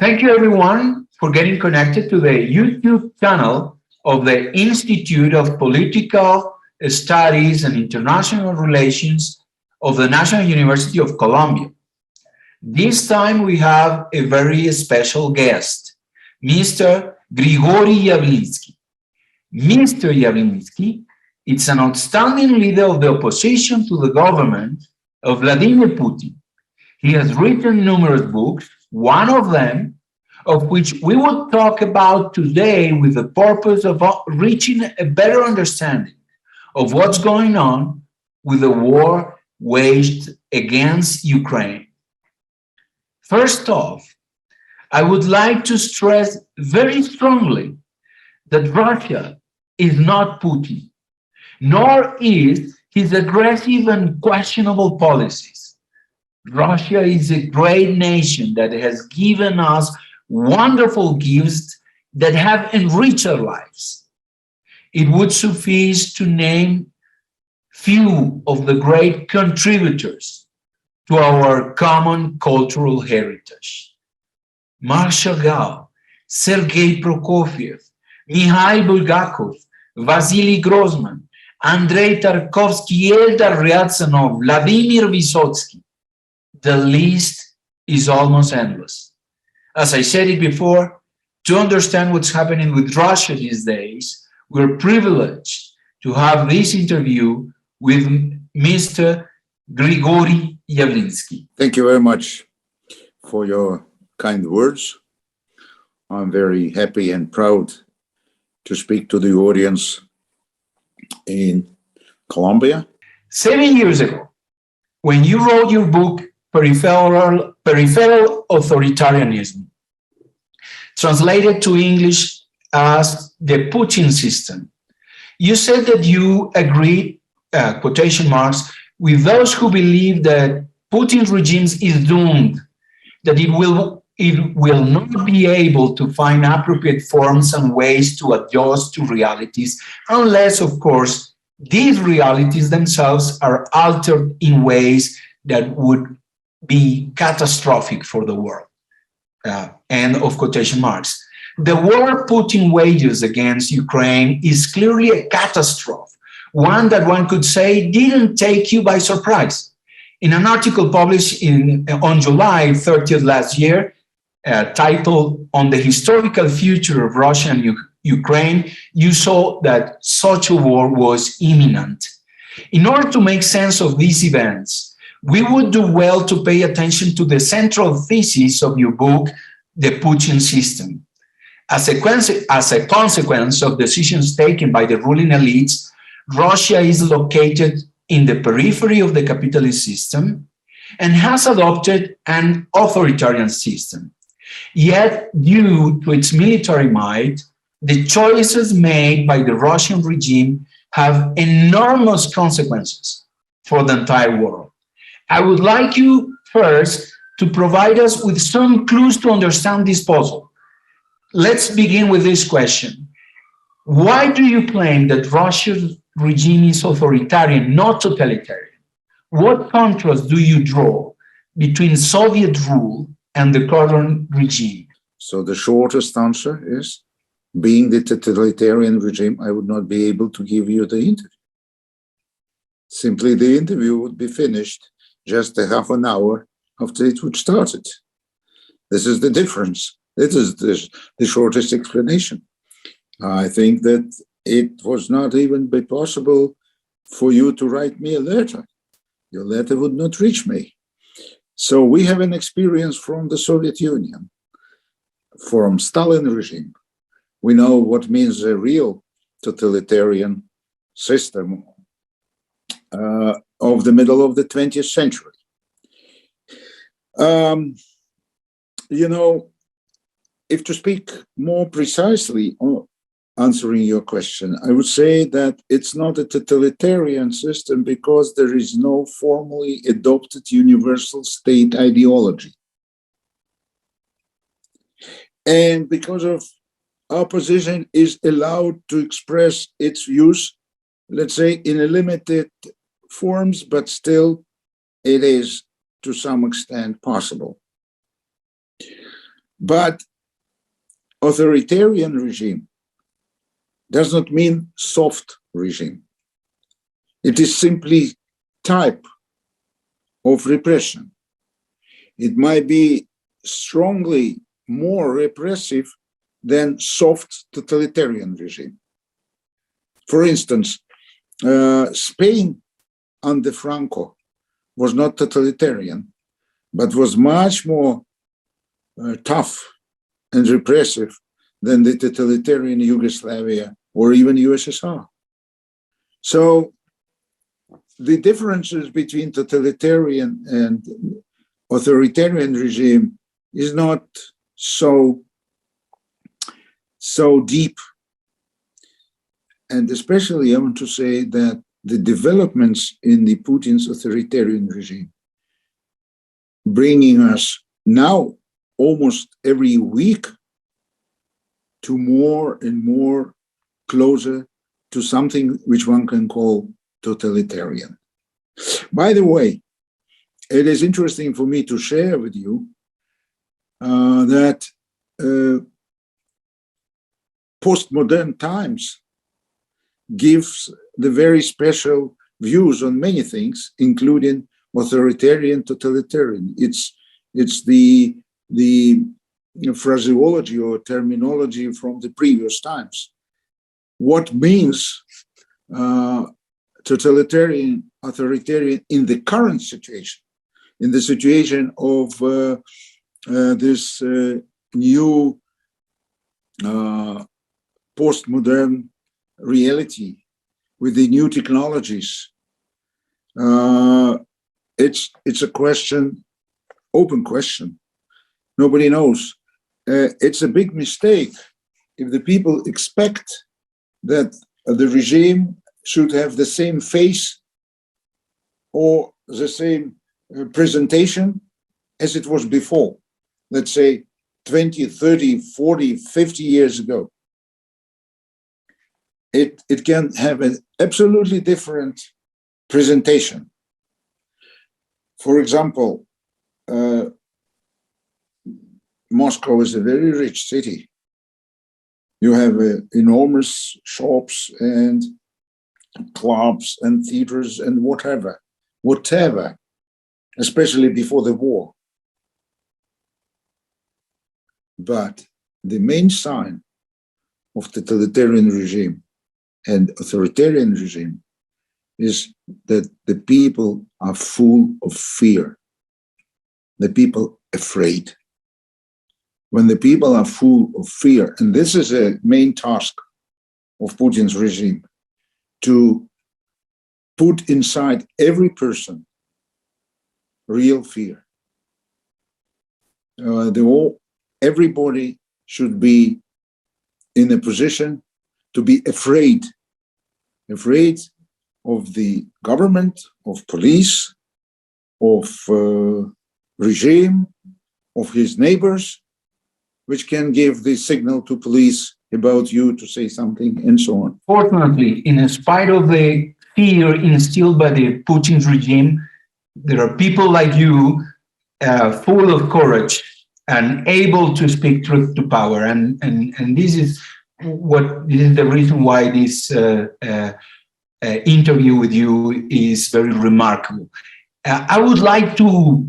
Thank you everyone for getting connected to the YouTube channel of the Institute of Political Studies and International Relations of the National University of Colombia. This time we have a very special guest, Mr. Grigóry Yavlinsky. Mr. Yavlinsky is an outstanding leader of the opposition to the government of Vladímir Putin. He has written numerous books, one of them of which we will talk about today with the purpose of reaching a better understanding of what's going on with the war waged against Ukraine. First off, I would like to stress very strongly that Russia is not Putin, nor is his aggressive and questionable policies. Russia is a great nation that has given us wonderful gifts that have enriched our lives. It would suffice to name few of the great contributors to our common cultural heritage. Marc Chagall, Sergei Prokofiev, Mikhail Bulgakov, Vasily Grossman, Andrei Tarkovsky, Eldar Ryazanov, Vladimir Vysotsky. The list is almost endless. As I said it before, to understand what's happening with Russia these days, we're privileged to have this interview with Mr. Grigóry Yavlinsky. Thank you very much for your kind words. I'm very happy and proud to speak to the audience in Colombia. 7 years ago, when you wrote your book, Peripheral Authoritarianism, translated to English as the Putin system, you said that you agreed, quotation marks, with those who believe that Putin's regime is doomed, that it will not be able to find appropriate forms and ways to adjust to realities, unless, of course, these realities themselves are altered in ways that would be catastrophic for the world. End of quotation marks. The war Putin wages against Ukraine is clearly a catastrophe, one that one could say didn't take you by surprise. In an article published on July 30th last year, titled On the Historical Future of Russia and Ukraine, you saw that such a war was imminent. In order to make sense of these events, we would do well to pay attention to the central thesis of your book, The Putin System. As a consequence of decisions taken by the ruling elites, Russia is located in the periphery of the capitalist system and has adopted an authoritarian system. Yet, due to its military might, the choices made by the Russian regime have enormous consequences for the entire world. I would like you first to provide us with some clues to understand this puzzle. Let's begin with this question. Why do you claim that Russia's regime is authoritarian, not totalitarian? What contrast do you draw between Soviet rule and the current regime? So the shortest answer is, being the totalitarian regime, I would not be able to give you the interview. Simply the interview would be finished just a half an hour after it would started. This is the difference. This is the shortest explanation. I think that it was not even be possible for you to write me a letter. Your letter would not reach me. So we have an experience from the Soviet Union, from Stalin regime. We know what means a real totalitarian system of the middle of the 20th century. You know, if to speak more precisely on answering your question, I would say that it's not a totalitarian system because there is no formally adopted universal state ideology. And because of opposition is allowed to express its views, let's say, in a limited forms, but still it is to some extent possible. But authoritarian regime does not mean soft regime. It is simply type of repression. It might be strongly more repressive than soft totalitarian regime. For instance, Spain under Franco was not totalitarian, but was much more tough and repressive than the totalitarian Yugoslavia or even USSR. So the differences between totalitarian and authoritarian regime is not so deep. And especially I want to say that the developments in the Putin's authoritarian regime, bringing us now almost every week to more and more closer to something which one can call totalitarian. By the way, it is interesting for me to share with you that postmodern times gives the very special views on many things, including authoritarian, totalitarian. It's the phraseology or terminology from the previous times. What means totalitarian, authoritarian in the current situation, in the situation of this new postmodern reality with the new technologies? It's a question, open question. Nobody knows. It's a big mistake if the people expect that the regime should have the same face or the same presentation as it was before, let's say 20, 30, 40, 50 years ago. It can have an absolutely different presentation. For example, Moscow is a very rich city. You have enormous shops and clubs and theaters and whatever, especially before the war. But the main sign of totalitarian regime and authoritarian regime is that the people are full of fear. The people afraid. When the people are full of fear, and this is a main task of Putin's regime, to put inside every person real fear. Everybody should be in a position to be afraid of the government, of police, of regime, of his neighbors, which can give the signal to police about you to say something and so on. Fortunately, in spite of the fear instilled by the Putin's regime, there are people like you full of courage and able to speak truth to power. And this is the reason why this interview with you is very remarkable. I would like to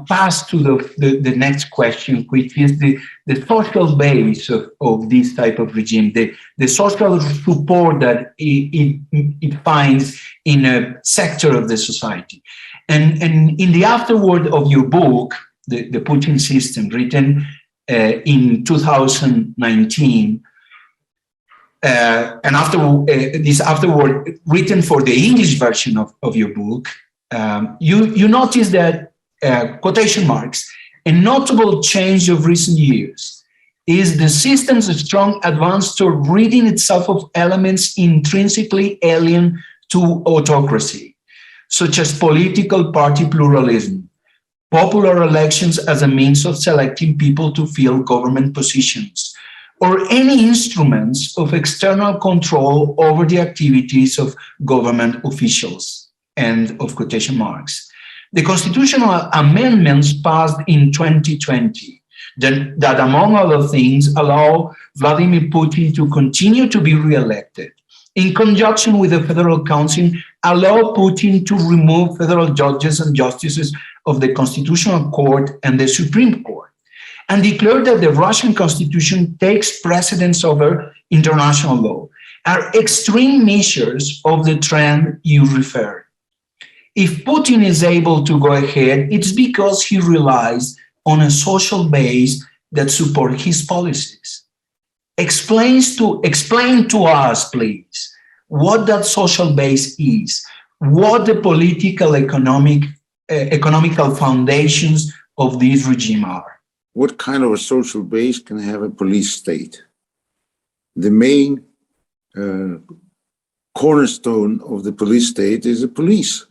pass to the next question, which is the social base of this type of regime, the social support that it finds in a sector of the society. And in the afterword of your book, the Putin system, written in 2019, and afterward written for the English version of your book, you notice that, quotation marks, a notable change of recent years is the system's strong advance toward ridding itself of elements intrinsically alien to autocracy, such as political party pluralism, popular elections as a means of selecting people to fill government positions, or any instruments of external control over the activities of government officials. End of quotation marks. The constitutional amendments passed in 2020 that among other things, allow Vladimir Putin to continue to be re-elected. In conjunction with the Federal Council, allow Putin to remove federal judges and justices of the Constitutional Court and the Supreme Court, and declare that the Russian Constitution takes precedence over international law, are extreme measures of the trend you refer. If Putin is able to go ahead, it's because he relies on a social base that supports his policies. Explain to us, please, what that social base is, what the political, economical foundations of this regime are. What kind of a social base can have a police state? The main cornerstone of the police state is the police.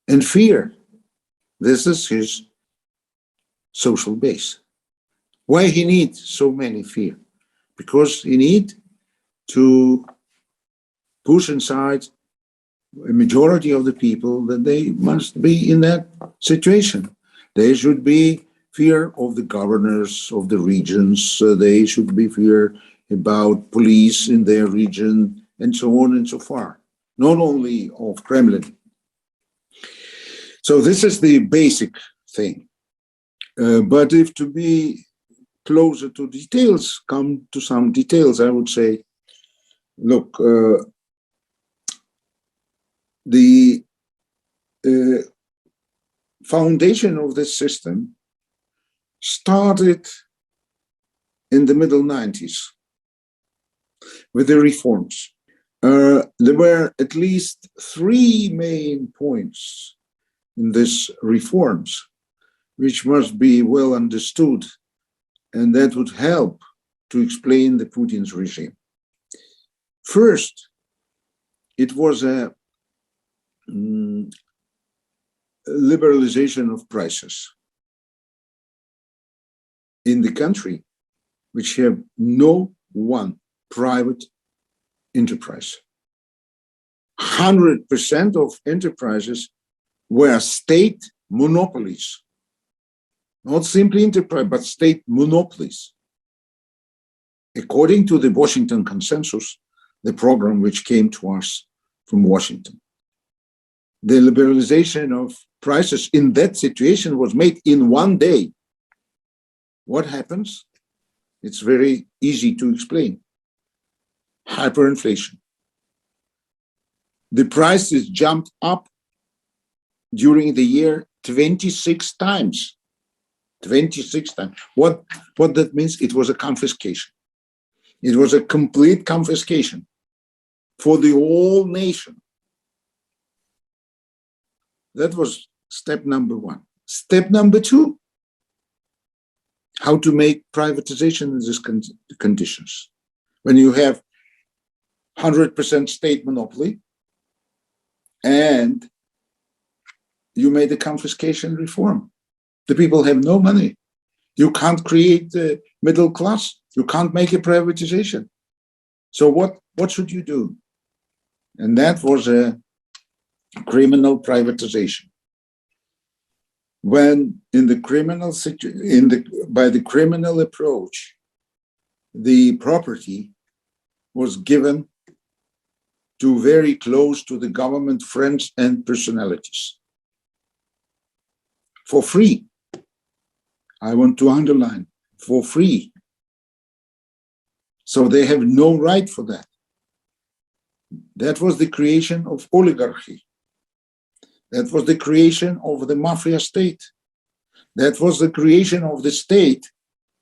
And fear. This is his social base. Why he needs so many fear? Because he needs to push inside a majority of the people that they must be in that situation. There should be fear of the governors of the regions. They should be fear about police in their region, and so on and so far. Not only of Kremlin. So this is the basic thing. But if to be closer to details, come to some details, I would say, look, the foundation of this system started in the middle 90s with the reforms. There were at least three main points in these reforms, which must be well understood, and that would help to explain the Putin's regime. First, it was a liberalization of prices in the country, which have no one private enterprise. 100% of enterprises were state monopolies. Not simply enterprise, but state monopolies. According to the Washington Consensus, the program which came to us from Washington. The liberalization of prices in that situation was made in one day. What happens? It's very easy to explain. Hyperinflation. The prices jumped up during the year 26 times. 26 times. What that means? It was a confiscation. It was a complete confiscation for the whole nation. That was step number one. Step number two, how to make privatization in these conditions. When you have 100% state monopoly and you made a confiscation reform. The people have no money. You can't create the middle class. You can't make a privatization. So what should you do? And that was a criminal privatization. When in the criminal by the criminal approach, the property was given to very close to the government friends and personalities for free. I want to underline, for free. So they have no right for that. That was the creation of oligarchy. That was the creation of the mafia state. That was the creation of the state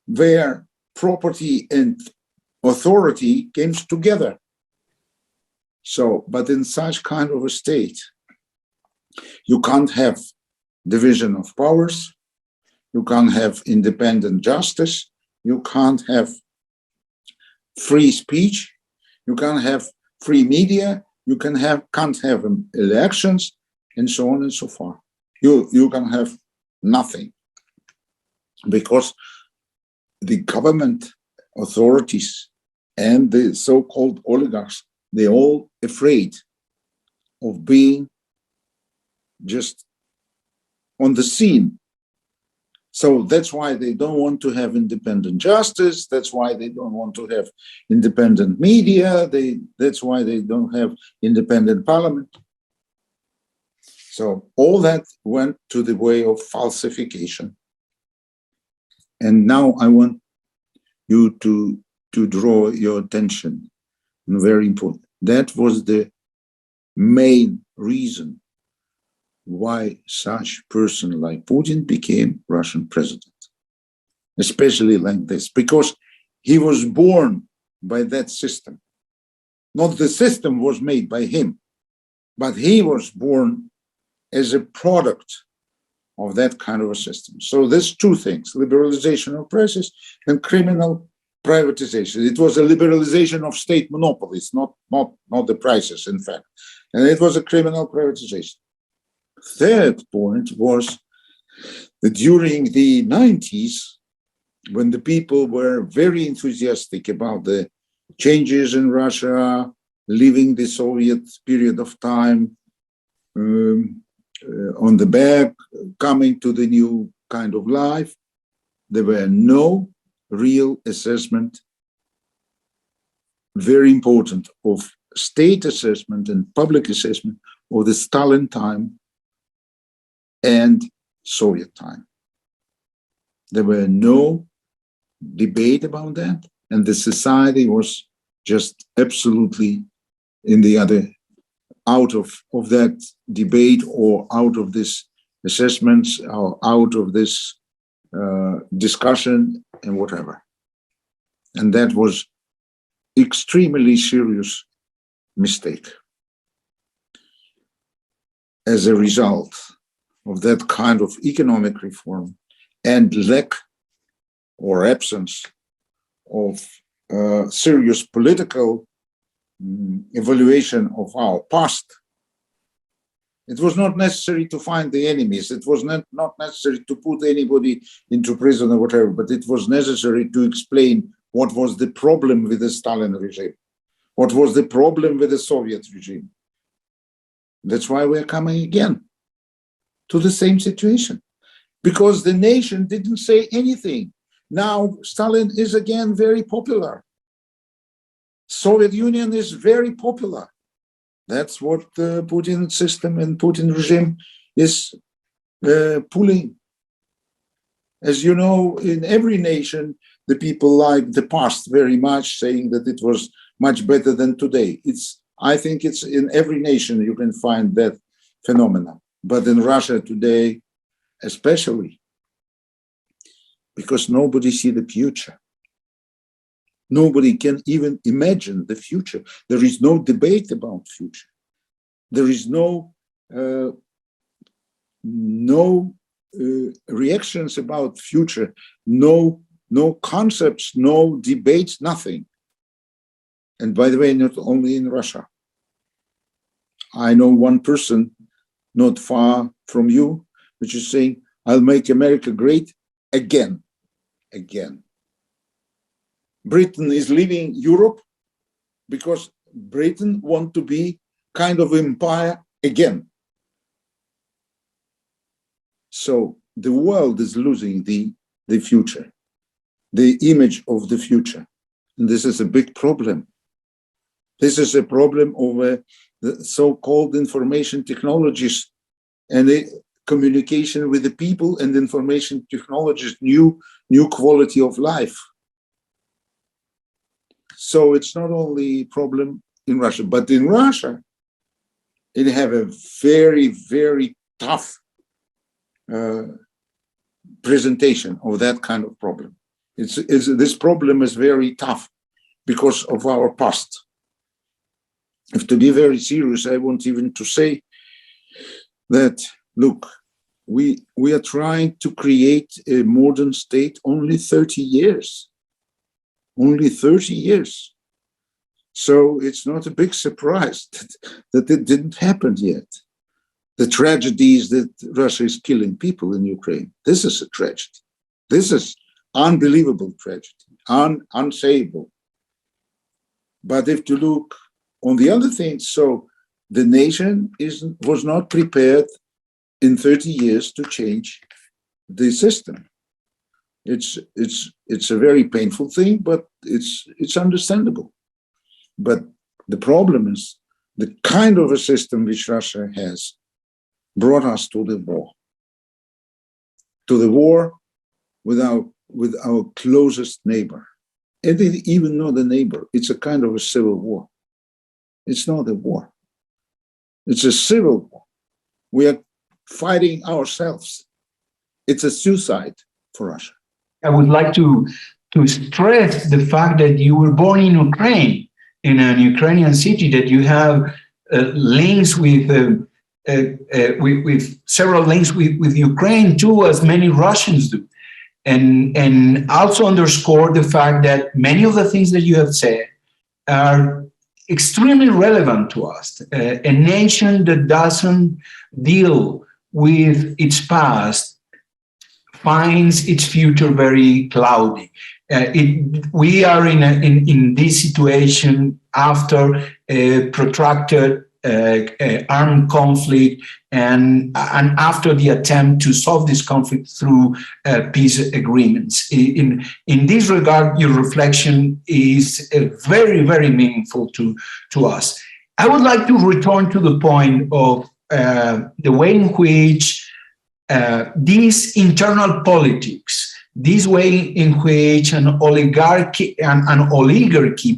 where property and authority came together. So, but in such kind of a state, you can't have division of powers, you can't have independent justice, you can't have free speech, you can't have free media, you can't have elections, and so on and so forth. You can have nothing, because the government authorities and the so-called oligarchs, they're all afraid of being just on the scene So that's why they don't want to have independent justice. That's why they don't want to have independent media. That's why they don't have independent parliament. So all that went to the way of falsification. And now I want you to draw your attention, very important. That was the main reason why such person like Putin became Russian president, especially like this, because he was born by that system. Not the system was made by him, but he was born as a product of that kind of a system. So there's two things: liberalization of prices and criminal privatization. It was a liberalization of state monopolies, not the prices, in fact. And it was a criminal privatization. Third point was that during the 90s, when the people were very enthusiastic about the changes in Russia, leaving the Soviet period of time on the back, coming to the new kind of life, there were no real assessment, very important, of state assessment and public assessment of the Stalin time and Soviet time. There were no debate about that, and the society was just absolutely in the other, out of that debate, or out of this assessments, or out of this discussion and whatever. And that was extremely serious mistake. As a result of that kind of economic reform and lack or absence of serious political evaluation of our past, it was not necessary to find the enemies. It was not necessary to put anybody into prison or whatever, but it was necessary to explain what was the problem with the Stalin regime, what was the problem with the Soviet regime. That's why we're coming again to the same situation, because the nation didn't say anything. Now Stalin is again very popular. Soviet Union is very popular. That's what the Putin system and Putin regime is pulling. As you know, in every nation, the people like the past very much, saying that it was much better than today. I think it's in every nation you can find that phenomenon. But in Russia today, especially, because nobody sees the future. Nobody can even imagine the future. There is no debate about future. There is no reactions about future, no concepts, no debates, nothing. And by the way, not only in Russia. I know one person not far from you, which is saying, I'll make America great again. Britain is leaving Europe because Britain wants to be kind of empire again. So the world is losing the future, the image of the future. And this is a big problem. This is a problem of the so-called information technologies and the communication with the people, and information technologies, new quality of life. So it's not only a problem in Russia, but in Russia, it have a very, very tough presentation of that kind of problem. This problem is very tough because of our past. If to be very serious, I want even to say that, look, we are trying to create a modern state only 30 years. Only 30 years. So it's not a big surprise that it didn't happen yet. The tragedies that Russia is killing people in Ukraine, this is a tragedy. This is unbelievable tragedy, unsayable. But if to look on the other things, so the nation was not prepared in 30 years to change the system. It's a very painful thing, but it's understandable. But the problem is the kind of a system which Russia has brought us to the war with our closest neighbor. And even not a neighbor, it's a kind of a civil war. It's not a war. It's a civil war. We are fighting ourselves. It's a suicide for Russia. I would like to stress the fact that you were born in Ukraine, in an Ukrainian city, that you have links with several links with Ukraine too, as many Russians do. And also underscore the fact that many of the things that you have said are extremely relevant to us. A nation that doesn't deal with its past finds its future very cloudy. We are in this situation after a protracted armed conflict and after the attempt to solve this conflict through peace agreements. In this regard, your reflection is very, very meaningful to us. I would like to return to the point of the way in which these internal politics, this way in which an oligarchy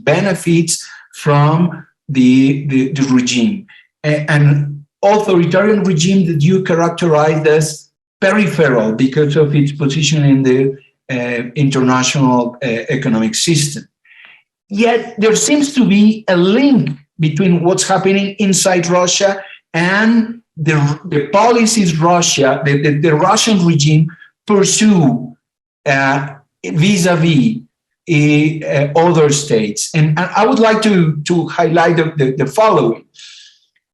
benefits from the regime, an authoritarian regime that you characterized as peripheral because of its position in the international economic system. Yet there seems to be a link between what's happening inside Russia and the policies the Russian regime pursue vis-a-vis other states. And I would like to highlight the following.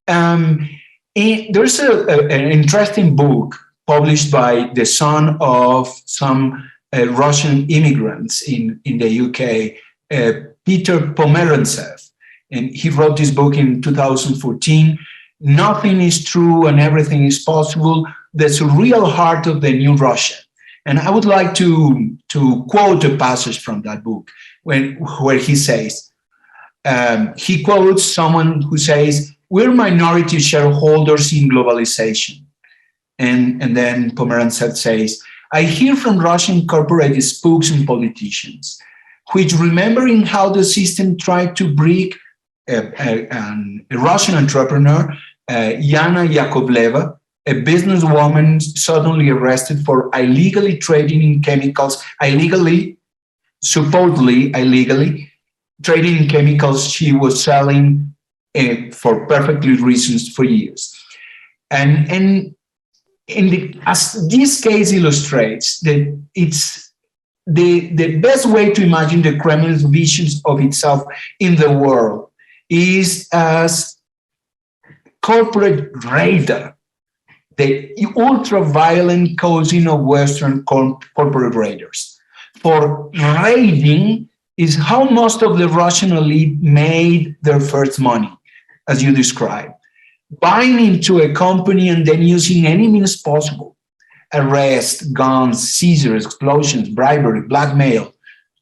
There's an interesting book published by the son of some Russian immigrants in the UK, Peter Pomerantsev. And he wrote this book in 2014, Nothing is True and Everything is Possible, the Surreal Heart of the New Russia. And I would like to quote a passage from that book where he says, he quotes someone who says, we're minority shareholders in globalization. And then Pomerantsev says, I hear from Russian corporate spooks and politicians, which remembering how the system tried to break a Russian entrepreneur, Yana Yakovleva, a businesswoman suddenly arrested for illegally trading in chemicals, supposedly illegally trading in chemicals she was selling for perfectly reasons for years. And as this case illustrates, that it's the best way to imagine the Kremlin's visions of itself in the world is as corporate raider, the ultra-violent cousin of Western corporate raiders. For raiding is how most of the Russian elite made their first money, as you described. Buying into a company and then using any means possible, arrest, guns, seizures, explosions, bribery, blackmail,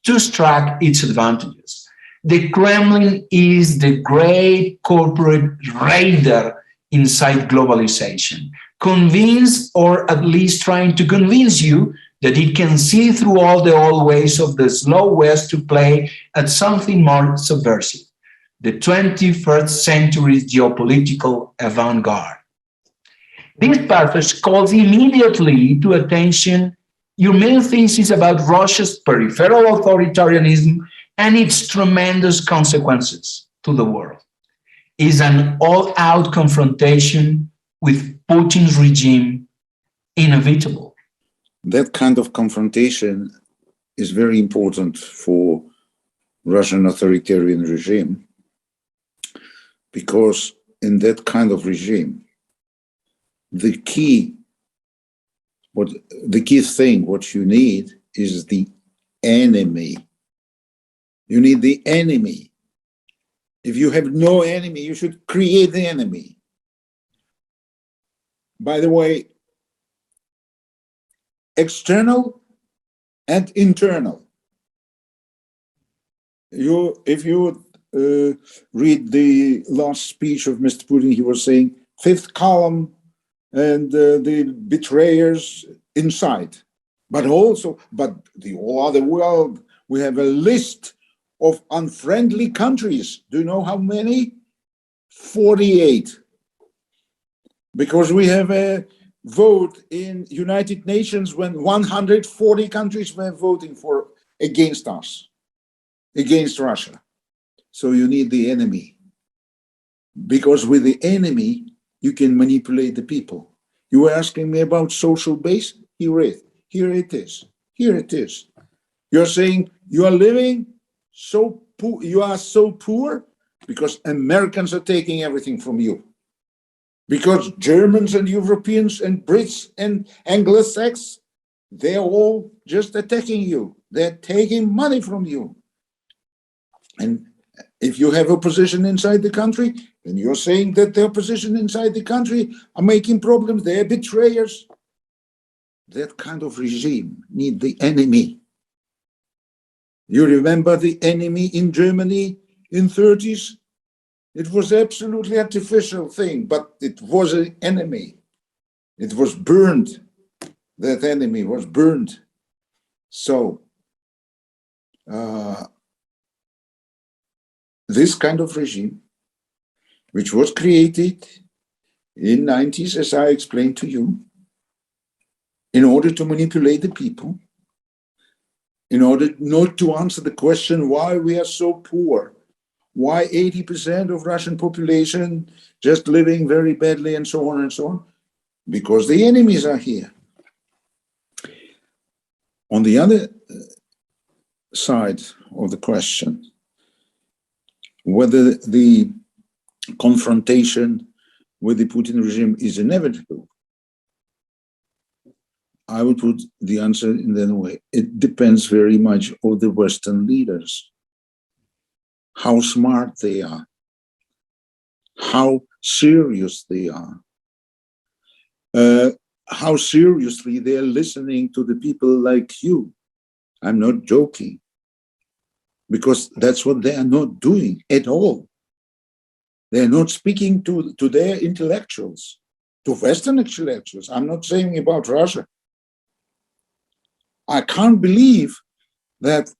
to extract its advantages. The Kremlin is the great corporate raider inside globalization, convinced, or at least trying to convince you, that it can see through all the old ways of the slow West to play at something more subversive, the 21st century's geopolitical avant-garde. This passage calls immediately to attention your main thesis about Russia's peripheral authoritarianism and its tremendous consequences to the world. Is an all-out confrontation with Putin's regime inevitable? That kind of confrontation is very important for Russian authoritarian regime, because in that kind of regime, the key thing, what you need is the enemy. You need the enemy. If you have no enemy, you should create the enemy. By the way, external and internal. If you read the last speech of Mr. Putin, he was saying fifth column and the betrayers inside, but the whole other world, we have a list of unfriendly countries. Do you know how many? 48. Because we have a vote in United Nations when 140 countries were voting against us, against Russia. So you need the enemy. Because with the enemy, you can manipulate the people. You were asking me about social base. Here it is. You're saying you are living so poor, you are so poor because Americans are taking everything from you. Because Germans and Europeans and Brits and Anglo-Saxons, they're all just attacking you. They're taking money from you. And if you have opposition inside the country, then you're saying that the opposition inside the country are making problems, they're betrayers. That kind of regime need the enemy. You remember the enemy in Germany in 30s? It was absolutely artificial thing, but it was an enemy. It was burned. That enemy was burned. So this kind of regime, which was created in 90s, as I explained to you, in order to manipulate the people, in order not to answer the question why we are so poor, why 80% of Russian population just living very badly and so on and so on, because the enemies are here. On the other side of the question, whether the confrontation with the Putin regime is inevitable, I would put the answer in that way. It depends very much on the Western leaders, how smart they are, how serious they are, how seriously they are listening to the people like you. I'm not joking, because that's what they are not doing at all. They are not speaking to their intellectuals, to Western intellectuals. I'm not saying about Russia. I can't believe that,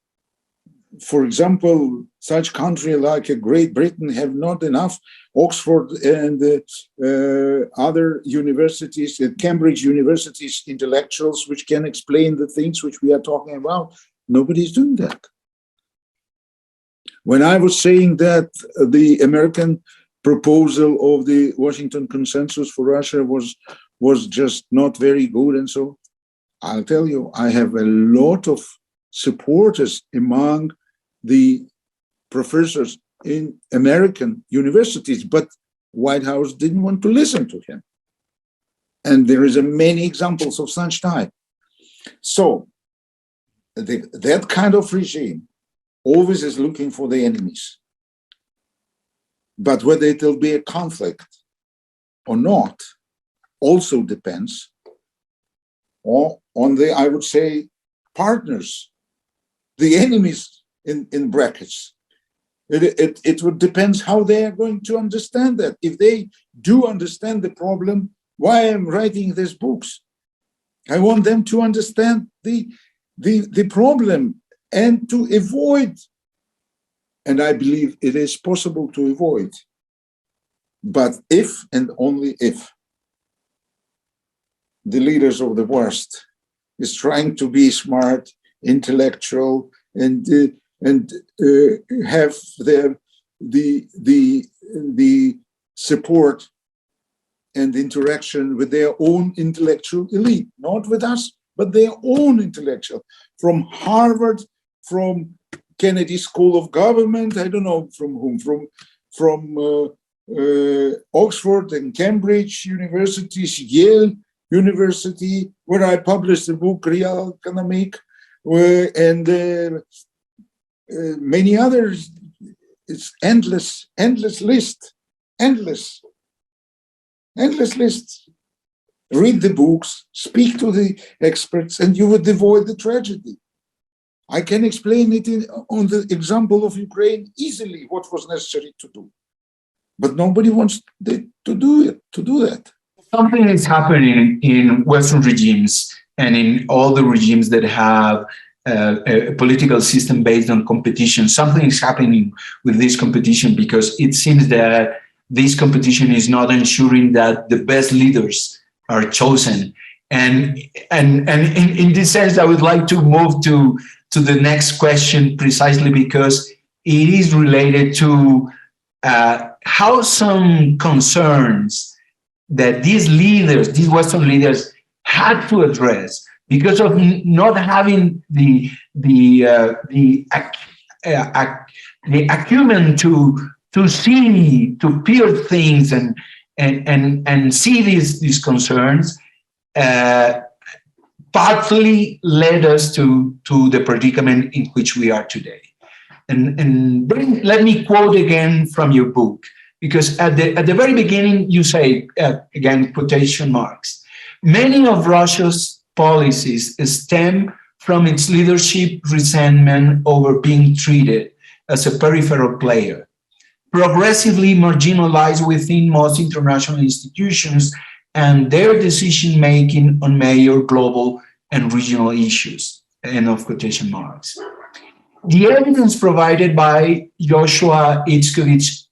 for example, such country like Great Britain have not enough Oxford and other universities, Cambridge universities, intellectuals which can explain the things which we are talking about. Nobody's doing that. When I was saying that the American proposal of the Washington Consensus for Russia was just not very good, and so I'll tell you, I have a lot of supporters among the professors in American universities, but White House didn't want to listen to him. And there is many examples of such type. So that kind of regime always is looking for the enemies. But whether it will be a conflict or not also depends on the, I would say, partners, the enemies in brackets. It would depend how they are going to understand that. If they do understand the problem, why I'm writing these books? I want them to understand the problem and to avoid. And I believe it is possible to avoid. But if and only if the leaders of the West is trying to be smart, intellectual, and have the support and interaction with their own intellectual elite, not with us, but their own intellectual, from Harvard, from Kennedy School of Government, I don't know from whom, from Oxford and Cambridge universities, Yale University, where I published the book Real Economic, and many others. It's endless list, endless list. Read the books, speak to the experts, and you would avoid the tragedy. I can explain it on the example of Ukraine easily, what was necessary to do. But nobody wants to do that. Something is happening in Western regimes and in all the regimes that have a political system based on competition. Something is happening with this competition because it seems that this competition is not ensuring that the best leaders are chosen. And in this sense, I would like to move to the next question precisely because it is related to how some concerns that these leaders, these Western leaders, had to address because of not having the acumen to see, to peer things and see these concerns, partly led us to the predicament in which we are today. And then let me quote again from your book, because at the very beginning you say, again, quotation marks, many of Russia's policies stem from its leadership resentment over being treated as a peripheral player, progressively marginalized within most international institutions and their decision-making on major global and regional issues, end of quotation marks. The evidence provided by Joshua Itzkovich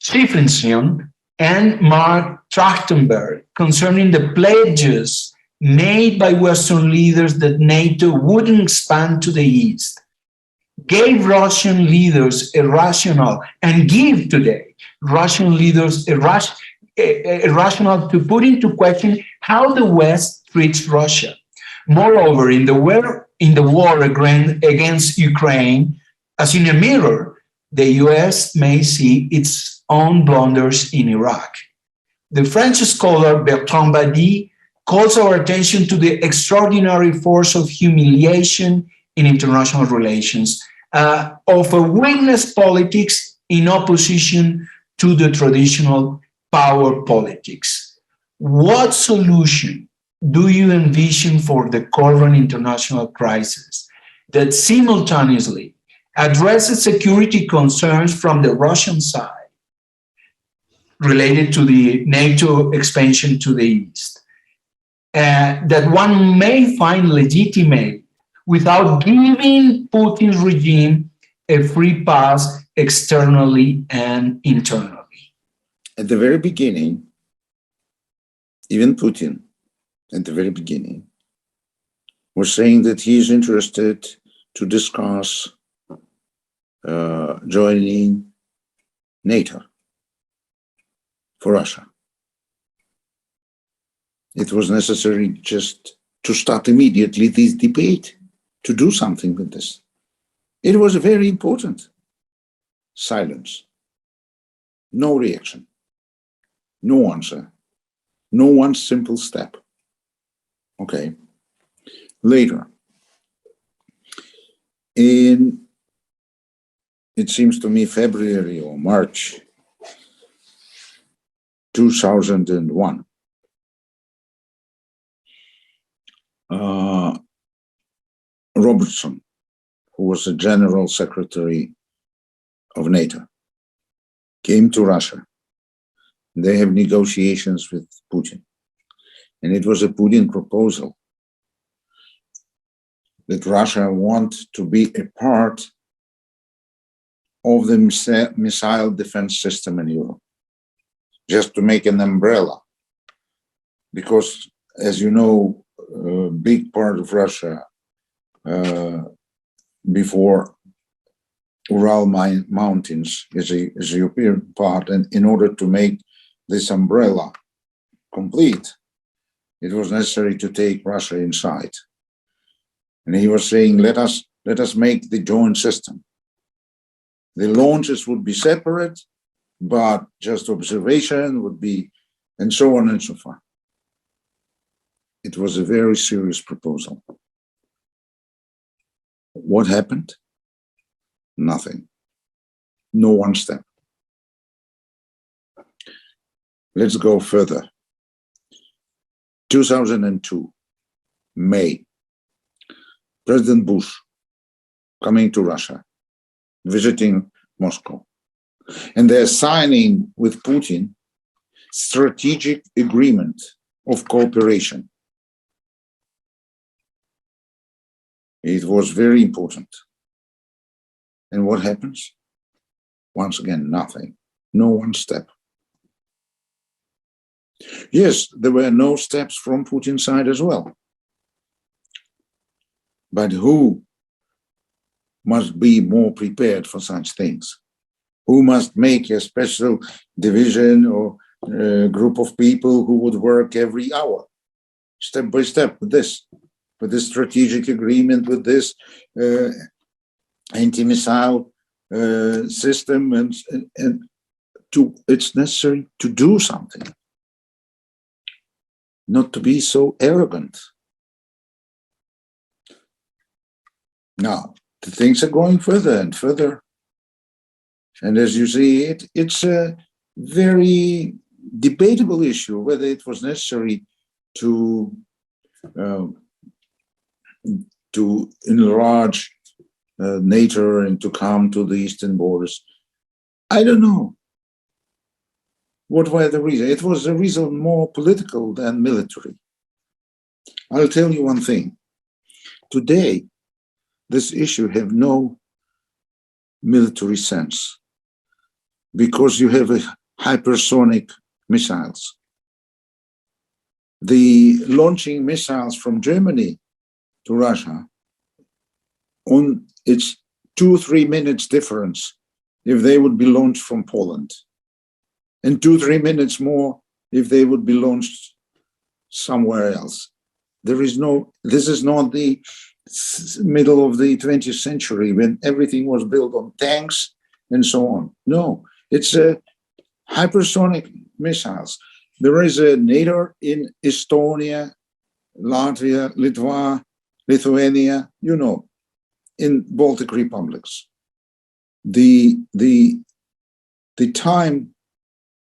Schifrinson and Mark Trachtenberg concerning the pledges made by Western leaders that NATO wouldn't expand to the east gave Russian leaders a rationale, and give today Russian leaders a rationale to put into question how the West treats Russia. Moreover, in the war against Ukraine, as in a mirror, the US may see its own blunders in Iraq. The French scholar Bertrand Badi calls our attention to the extraordinary force of humiliation in international relations, of a witness politics in opposition to the traditional power politics. What solution do you envision for the current international crisis that simultaneously addresses security concerns from the Russian side related to the NATO expansion to the east, that one may find legitimate without giving Putin's regime a free pass externally and internally? At the very beginning, even Putin, at the very beginning, was saying that he is interested to discuss joining NATO for Russia. It was necessary just to start immediately this debate, to do something with this. It was very important. Silence. No reaction. No answer. No one simple step. Okay. Later, in, it seems to me, February or March 2001, Robertson, who was the General Secretary of NATO, came to Russia. They have negotiations with Putin. And it was a Putin proposal that Russia wants to be a part of the missile defense system in Europe, just to make an umbrella. Because, as you know, a big part of Russia before Ural Mountains is a European part, and in order to make this umbrella complete, it was necessary to take Russia inside. And he was saying, let us make the joint system. The launches would be separate, but just observation would be, and so on and so forth. It was a very serious proposal. What happened? Nothing. No one step. Let's go further. 2002, May. President Bush coming to Russia, visiting Moscow, and they're signing with Putin strategic agreement of cooperation. It was very important. And what happens? Once again, nothing. No one step. Yes, there were no steps from Putin's side as well. But who must be more prepared for such things? Who must make a special division or group of people who would work every hour, step by step, with this strategic agreement, with this anti-missile system, and it's necessary to do something, not to be so arrogant. Now, the things are going further and further. And as you see, it's a very debatable issue whether it was necessary to enlarge NATO and to come to the eastern borders. I don't know. What were the reasons? It was a reason more political than military. I'll tell you one thing. Today, this issue have no military sense because you have a hypersonic missiles. The launching missiles from Germany to Russia, on its 2-3 minutes difference if they would be launched from Poland, and 2-3 minutes more if they would be launched somewhere else. This is not the middle of the 20th century when everything was built on tanks and so on. No, it's a hypersonic missiles. There is a NATO in Estonia, Latvia, Lithuania, in Baltic republics. The time,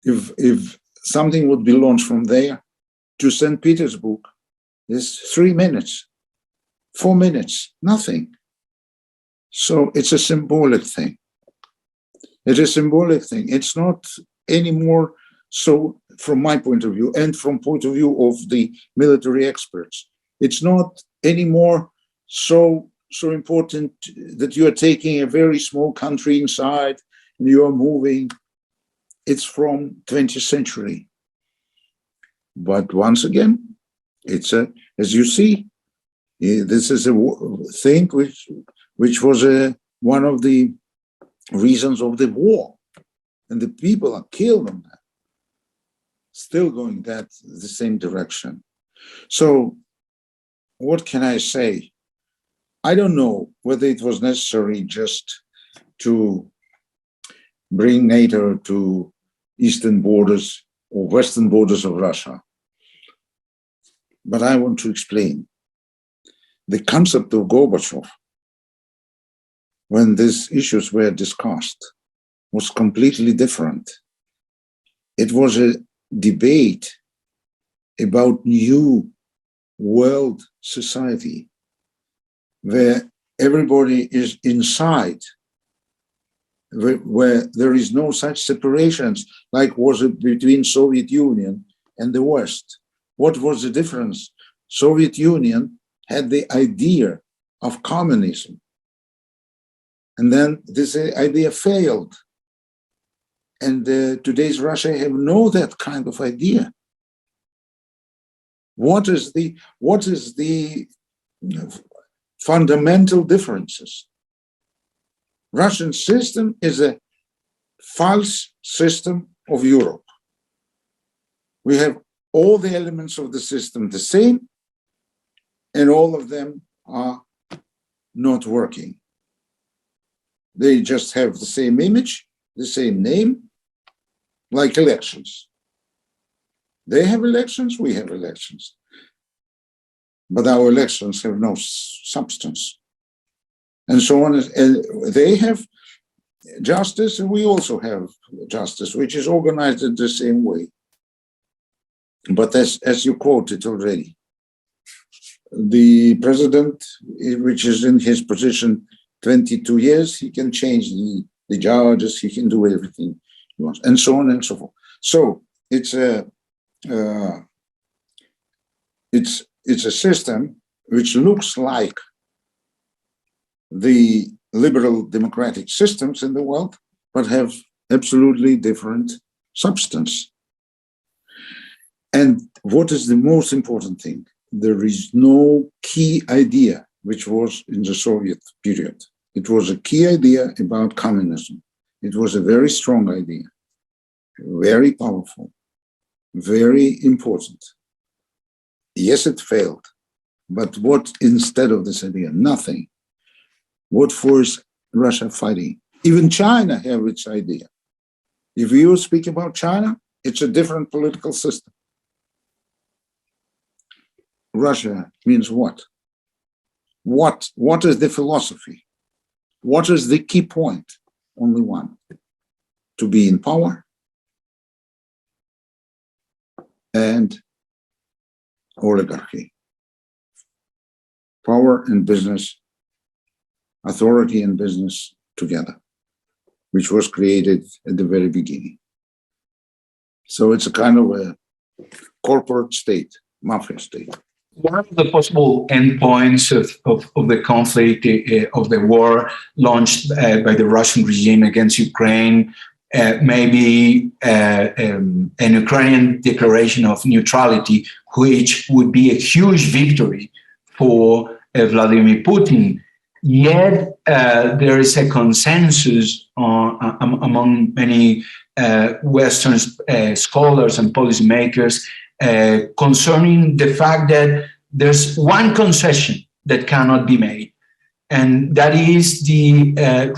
if something would be launched from there to St. Petersburg, is 3 minutes, 4 minutes, nothing. So it's a symbolic thing. It's a symbolic thing. It's not anymore so, from my point of view, and from point of view of the military experts, it's not anymore so important that you are taking a very small country inside and you are moving. It's from 20th century. But once again, it's as you see, this is a thing which was one of the reasons of the war, and the people are killed on that. Still going the same direction. So what can I say? I don't know whether it was necessary just to bring NATO to eastern borders or western borders of Russia. But I want to explain. The concept of Gorbachev, when these issues were discussed, was completely different. It was a debate about new world society where everybody is inside, where there is no such separations like was it between Soviet Union and the West. What was the difference? Soviet Union had the idea of communism, and then this idea failed. And today's Russia have no that kind of idea. What is the fundamental differences? Russian system is a false system of Europe. We have all the elements of the system the same, and all of them are not working. They just have the same image, the same name, like elections. They have elections, we have elections. But our elections have no substance. And so on. And they have justice, and we also have justice, which is organized in the same way. But as you quoted already, the president, which is in his position 22 years, he can change the judges, he can do everything he wants, and so on and so forth. So it's a system which looks like the liberal democratic systems in the world, but have absolutely different substance. And what is the most important thing? There is no key idea, which was in the Soviet period. It was a key idea about communism. It was a very strong idea, very powerful, very important. Yes, it failed. But what instead of this idea? Nothing. What force Russia fighting? Even China have its idea. If you speak about China, it's a different political system. Russia means what? What is the philosophy? What is the key point? Only one: to be in power and oligarchy. Power and business, authority and business together, which was created at the very beginning. So it's a kind of a corporate state, mafia state. One of the possible endpoints of the conflict, of the war launched by the Russian regime against Ukraine, maybe an Ukrainian declaration of neutrality, which would be a huge victory for Vladímir Putin. Yet there is a consensus among many Western scholars and policymakers concerning the fact that there's one concession that cannot be made, and that is the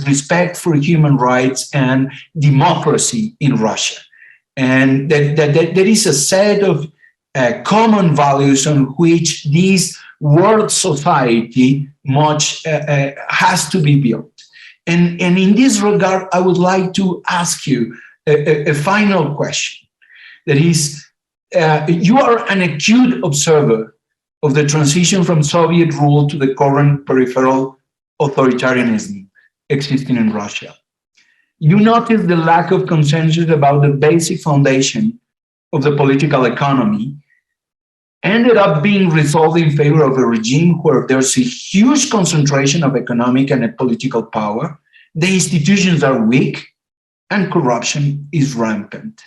respect for human rights and democracy in Russia. And that there is a set of common values on which this world society much has to be built. And in this regard, I would like to ask you a final question. That is, you are an acute observer of the transition from Soviet rule to the current peripheral authoritarianism existing in Russia. You notice the lack of consensus about the basic foundation of the political economy ended up being resolved in favor of a regime where there's a huge concentration of economic and political power, the institutions are weak, and corruption is rampant.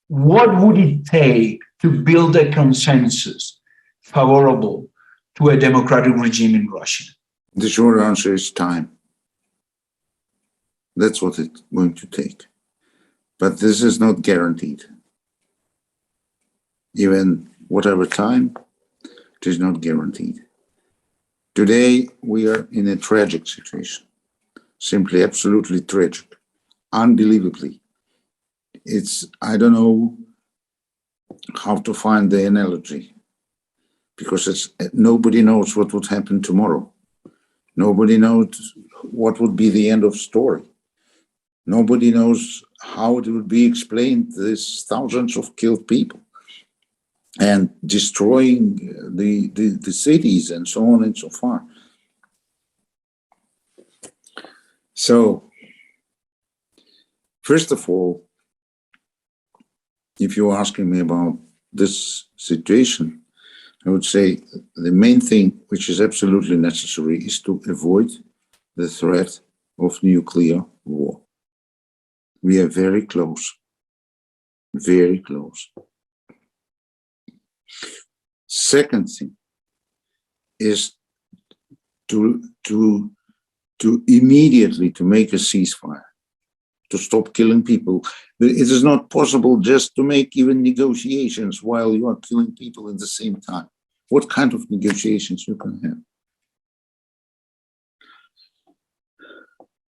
What would it take to build a consensus favorable to a democratic regime in Russia? The short answer is time. That's what it's going to take. But this is not guaranteed. Even whatever time, it is not guaranteed. Today, we are in a tragic situation. Simply, absolutely tragic. Unbelievably. I don't know how to find the analogy, because nobody knows what would happen tomorrow. Nobody knows what would be the end of story. Nobody knows how it would be explained, these thousands of killed people and destroying the cities and so on and so far. So, first of all, if you're asking me about this situation, I would say the main thing which is absolutely necessary is to avoid the threat of nuclear war. We are very close, very close. Second thing is to immediately to make a ceasefire, to stop killing people. It is not possible just to make even negotiations while you are killing people at the same time. What kind of negotiations you can have?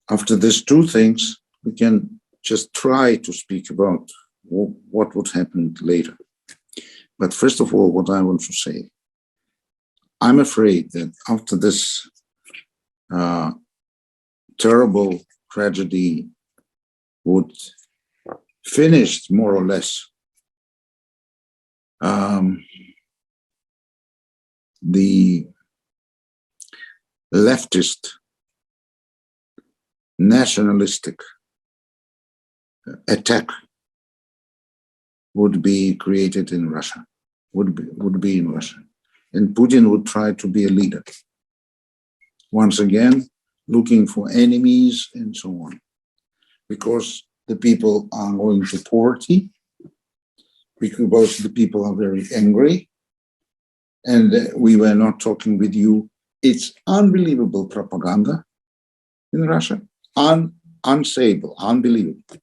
After these two things, we can just try to speak about what would happen later. But first of all, what I want to say, I'm afraid that after this terrible tragedy would finish more or less, the leftist, nationalistic attack would be created in Russia, would be in Russia. And Putin would try to be a leader. Once again, looking for enemies and so on. Because the people are going to poverty, because the people are very angry, and we were not talking with you. It's unbelievable propaganda in Russia, unsayable, unbelievable.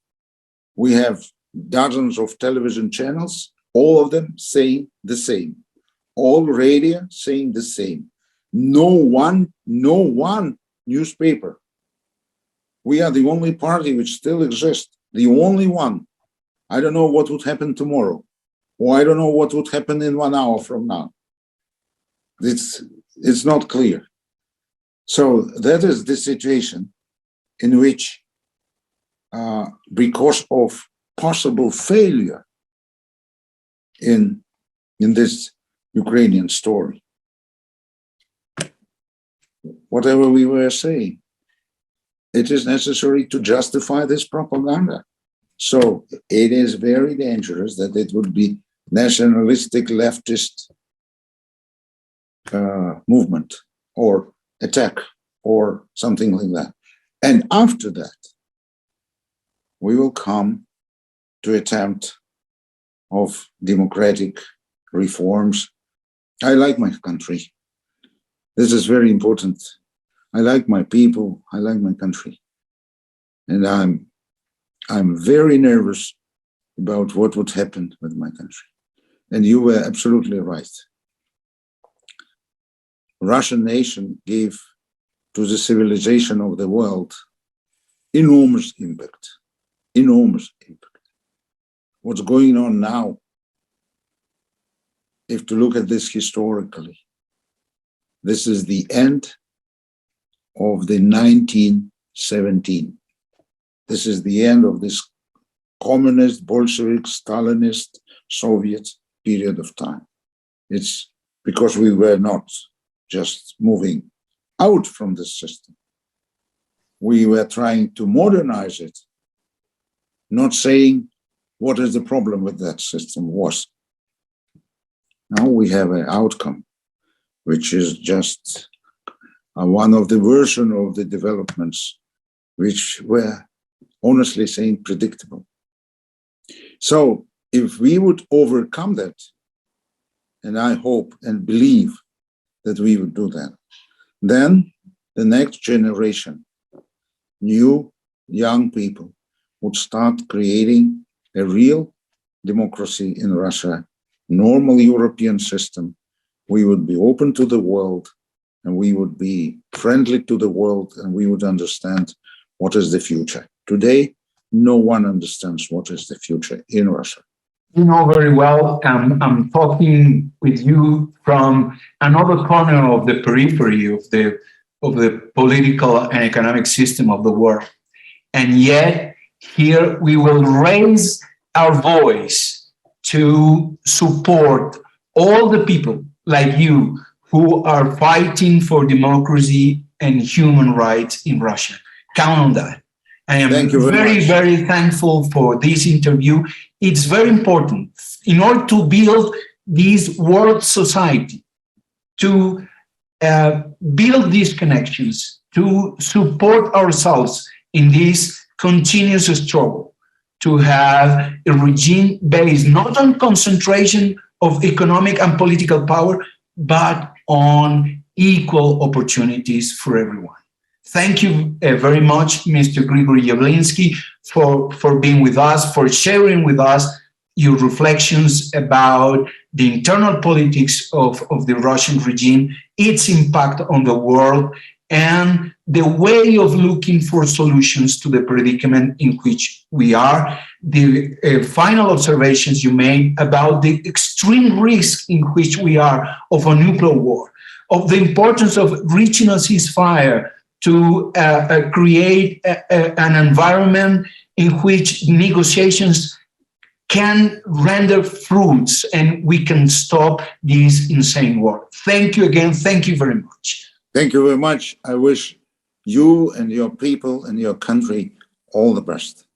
We have dozens of television channels, all of them saying the same, all radio saying the same. No one newspaper. We are the only party which still exists, the only one. I don't know what would happen tomorrow, or I don't know what would happen in 1 hour from now. It's not clear. So that is the situation in which, because of possible failure in this Ukrainian story, whatever we were saying, it is necessary to justify this propaganda. So it is very dangerous that it would be nationalistic leftist movement or attack or something like that. And after that, we will come to attempt of democratic reforms. I like my country. This is very important. I like my people. I like my country. And I'm very nervous about what would happen with my country. And you were absolutely right. Russian nation gave to the civilization of the world enormous impact, enormous impact. What's going on now, if to look at this historically, this is the end of the 1917. This is the end of this communist, Bolshevik, Stalinist, Soviet period of time. It's because we were not just moving out from the system. We were trying to modernize it, not saying what is the problem with that system was. Now we have an outcome, which is just one of the version of the developments which were, honestly saying, predictable. So if we would overcome that, and I hope and believe that we would do that, then the next generation, new young people, would start creating a real democracy in Russia, normal European system. We would be open to the world, and we would be friendly to the world, and we would understand what is the future. Today, no one understands what is the future in Russia. You know very well, I'm talking with you from another corner of the periphery of the political and economic system of the world. And yet, here we will raise our voice to support all the people like you who are fighting for democracy and human rights in Russia. Count on that. I am very thankful for this interview. It's very important in order to build this world society, to build these connections, to support ourselves in this continuous struggle, to have a regime based not on concentration of economic and political power, but on equal opportunities for everyone. Thank you very much, Mr. Grigóry Yavlinsky, for being with us, for sharing with us your reflections about the internal politics of the Russian regime, its impact on the world, and the way of looking for solutions to the predicament in which we are. The final observations you made about the extreme risk in which we are of a nuclear war, of the importance of reaching a ceasefire to create an environment in which negotiations can render fruits and we can stop this insane war. Thank you again. Thank you very much. Thank you very much. I wish you and your people and your country all the best.